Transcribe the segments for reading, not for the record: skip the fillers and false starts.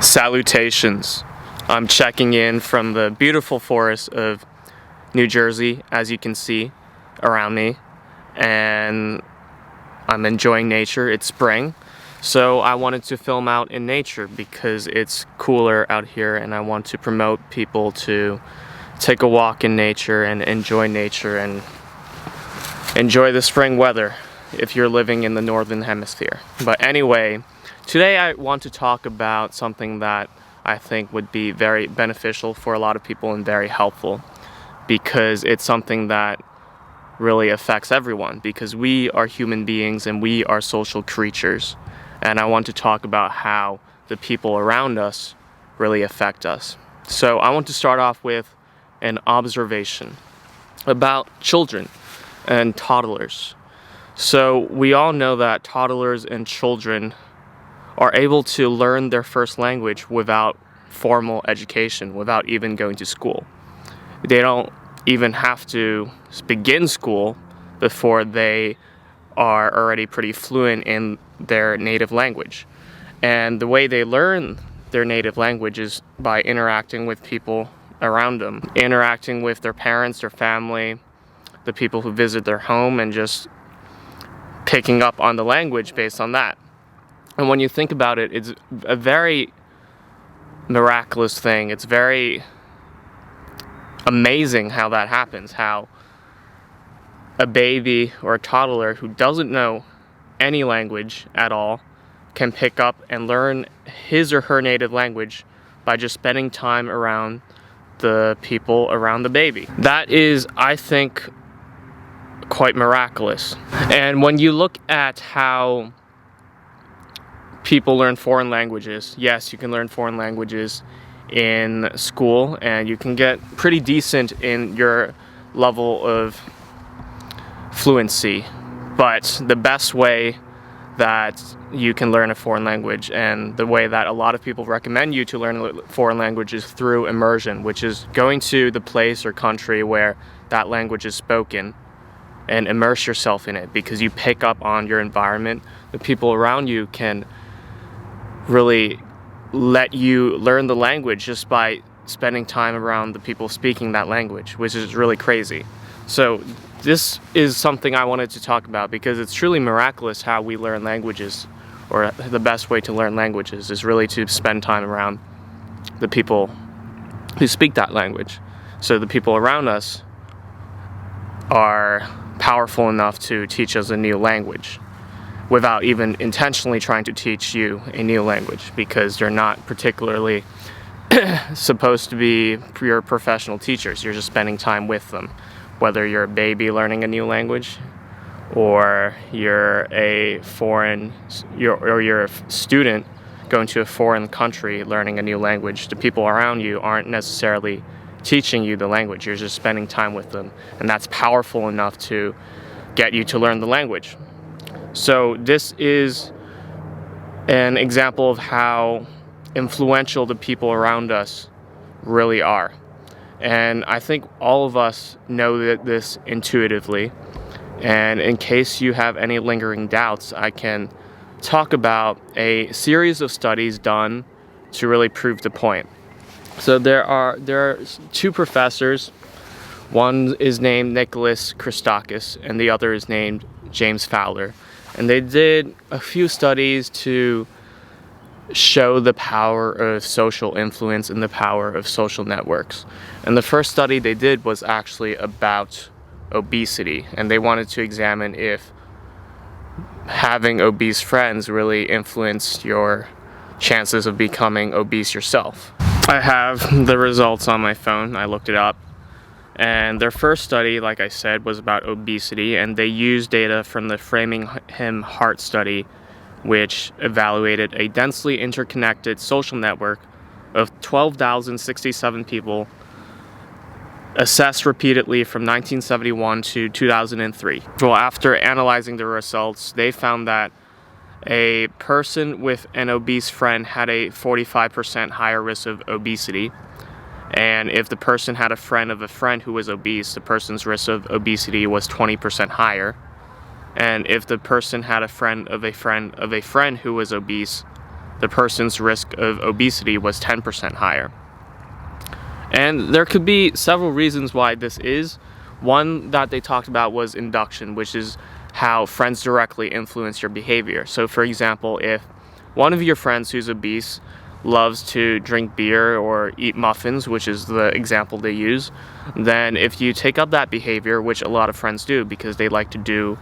Salutations. I'm checking in from the beautiful forest of New Jersey, as you can see around me, and I'm enjoying nature. It's spring, so I wanted to film out in nature because it's cooler out here, and I want to promote people to take a walk in nature and enjoy nature and enjoy the spring weather if you're living in the northern hemisphere. But anyway, today I want to talk about something that I think would be very beneficial for a lot of people and very helpful, because it's something that really affects everyone, because we are human beings and we are social creatures. And I want to talk about how the people around us really affect us. So I want to start off with an observation about children and toddlers. So we all know that toddlers and children are able to learn their first language without formal education, without even going to school. They don't even have to begin school before they are already pretty fluent in their native language. And the way they learn their native language is by interacting with people around them, interacting with their parents, their family, the people who visit their home, and just picking up on the language based on that. And when you think about it, it's a very miraculous thing. It's very amazing how that happens, how a baby or a toddler who doesn't know any language at all can pick up and learn his or her native language by just spending time around the people around the baby. That is, I think, quite miraculous. And when you look at how people learn foreign languages, yes, you can learn foreign languages in school and you can get pretty decent in your level of fluency, but the best way that you can learn a foreign language, and the way that a lot of people recommend you to learn a foreign language, is through immersion, which is going to the place or country where that language is spoken and immerse yourself in it, because you pick up on your environment. The people around you can really let you learn the language just by spending time around the people speaking that language, which is really crazy. So this is something I wanted to talk about, because it's truly miraculous how we learn languages, or the best way to learn languages is really to spend time around the people who speak that language. So the people around us are powerful enough to teach us a new language without even intentionally trying to teach you a new language, because they're not particularly supposed to be your professional teachers. You're just spending time with them. Whether you're a baby learning a new language, or you're a student going to a foreign country learning a new language, the people around you aren't necessarily teaching you the language. You're just spending time with them, and that's powerful enough to get you to learn the language. So this is an example of how influential the people around us really are. And I think all of us know this intuitively. And in case you have any lingering doubts, I can talk about a series of studies done to really prove the point. So there are two professors. One is named Nicholas Christakis, and the other is named James Fowler. And they did a few studies to show the power of social influence and the power of social networks. And the first study they did was actually about obesity, and they wanted to examine if having obese friends really influenced your chances of becoming obese yourself. I have the results on my phone. I looked it up. And their first study, like I said, was about obesity, and they used data from the Framingham Heart Study, which evaluated a densely interconnected social network of 12,067 people assessed repeatedly from 1971 to 2003. Well, after analyzing the results, they found that a person with an obese friend had a 45% higher risk of obesity. And if the person had a friend of a friend who was obese, the person's risk of obesity was 20% higher. And if the person had a friend of a friend of a friend who was obese, the person's risk of obesity was 10% higher. And there could be several reasons why this is. One that they talked about was induction, which is how friends directly influence your behavior. So for example, if one of your friends who's obese loves to drink beer or eat muffins, which is the example they use, then if you take up that behavior, which a lot of friends do because they like to do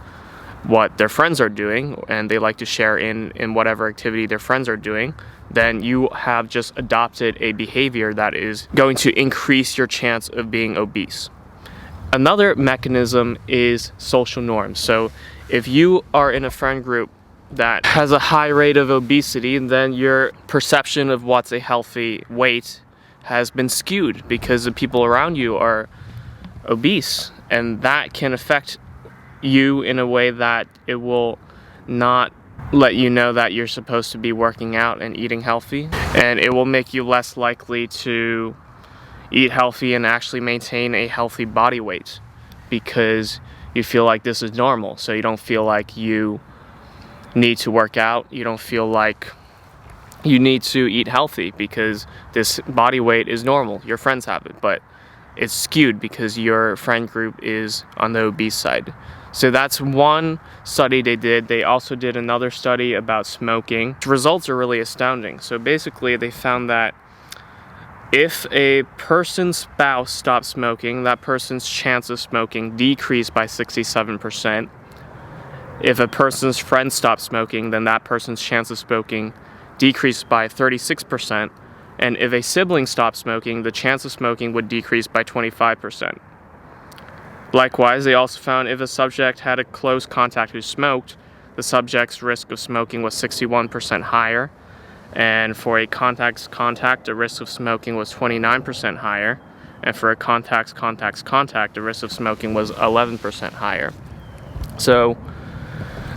what their friends are doing and they like to share in whatever activity their friends are doing, then you have just adopted a behavior that is going to increase your chance of being obese. Another mechanism is social norms. So if you are in a friend group that has a high rate of obesity, then your perception of what's a healthy weight has been skewed because the people around you are obese, and that can affect you in a way that it will not let you know that you're supposed to be working out and eating healthy, and it will make you less likely to eat healthy and actually maintain a healthy body weight because you feel like this is normal. So you don't feel like you need to work out, you don't feel like you need to eat healthy because this body weight is normal. Your friends have it, but it's skewed because your friend group is on the obese side. So that's one study they did. They also did another study about smoking. The results are really astounding. So basically they found that if a person's spouse stopped smoking, that person's chance of smoking decreased by 67%. If a person's friend stopped smoking, then that person's chance of smoking decreased by 36%. And if a sibling stopped smoking, the chance of smoking would decrease by 25%. Likewise, they also found if a subject had a close contact who smoked, the subject's risk of smoking was 61% higher. And for a contact's contact, the risk of smoking was 29% higher. And for a contact's contact, the risk of smoking was 11% higher. So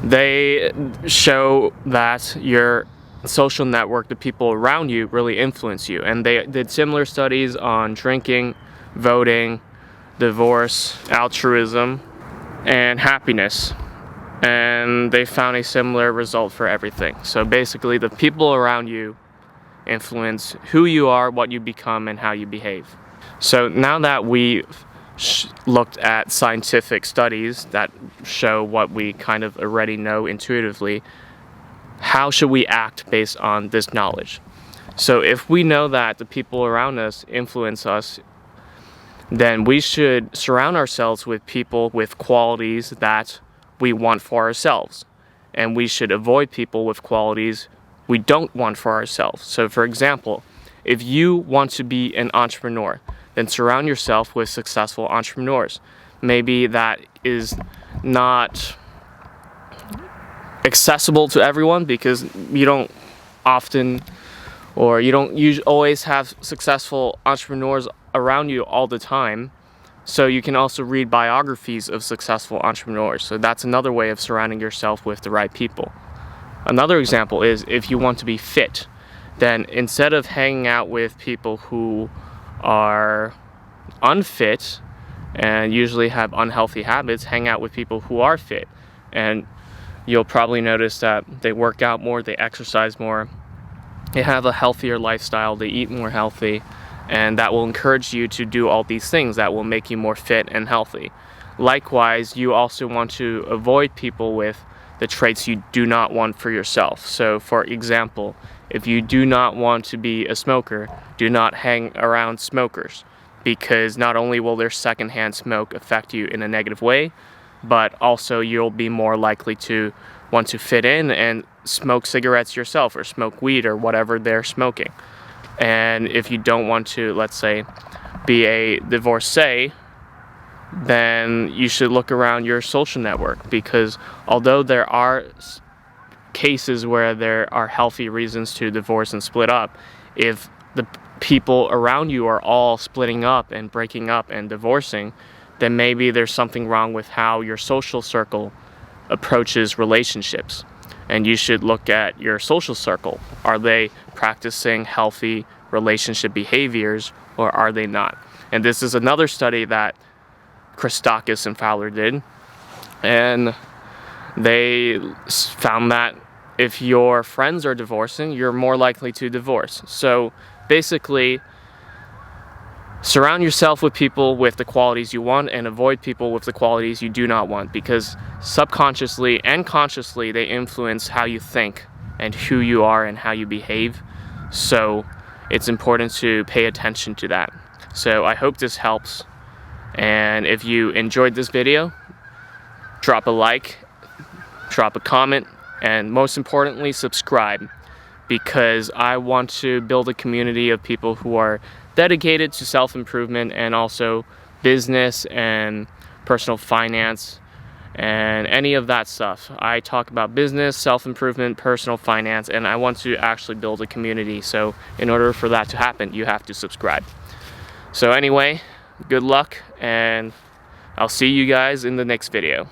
they show that your social network, the people around you, really influence you. And they did similar studies on drinking, voting, divorce, altruism, and happiness. And they found a similar result for everything. So basically, the people around you influence who you are, what you become, and how you behave. So now that we've looked at scientific studies that show what we kind of already know intuitively, how should we act based on this knowledge? So if we know that the people around us influence us, then we should surround ourselves with people with qualities that we want for ourselves. And we should avoid people with qualities we don't want for ourselves. So for example, if you want to be an entrepreneur, then surround yourself with successful entrepreneurs. Maybe that is not accessible to everyone because you don't often, or you don't always have successful entrepreneurs around you all the time. So you can also read biographies of successful entrepreneurs. So that's another way of surrounding yourself with the right people. Another example is if you want to be fit, then instead of hanging out with people who are unfit and usually have unhealthy habits, hang out with people who are fit. And you'll probably notice that they work out more, they exercise more, they have a healthier lifestyle, they eat more healthy, and that will encourage you to do all these things that will make you more fit and healthy. Likewise, you also want to avoid people with the traits you do not want for yourself. So for example, if you do not want to be a smoker, do not hang around smokers, because not only will their secondhand smoke affect you in a negative way, but also you'll be more likely to want to fit in and smoke cigarettes yourself or smoke weed or whatever they're smoking. And if you don't want to, let's say, be a divorcee, then you should look around your social network, because although there are cases where there are healthy reasons to divorce and split up, if the people around you are all splitting up and breaking up and divorcing, then maybe there's something wrong with how your social circle approaches relationships. And you should look at your social circle. Are they practicing healthy relationship behaviors, or are they not? And this is another study that Christakis and Fowler did. And they found that if your friends are divorcing, you're more likely to divorce. So basically, surround yourself with people with the qualities you want and avoid people with the qualities you do not want, because subconsciously and consciously they influence how you think and who you are and how you behave. So it's important to pay attention to that. So I hope this helps, and if you enjoyed this video, drop a like, drop a comment, and most importantly, subscribe, because I want to build a community of people who are dedicated to self-improvement and also business and personal finance and any of that stuff. I talk about business, self-improvement, personal finance, and I want to actually build a community. So in order for that to happen, you have to subscribe. So anyway, good luck, and I'll see you guys in the next video.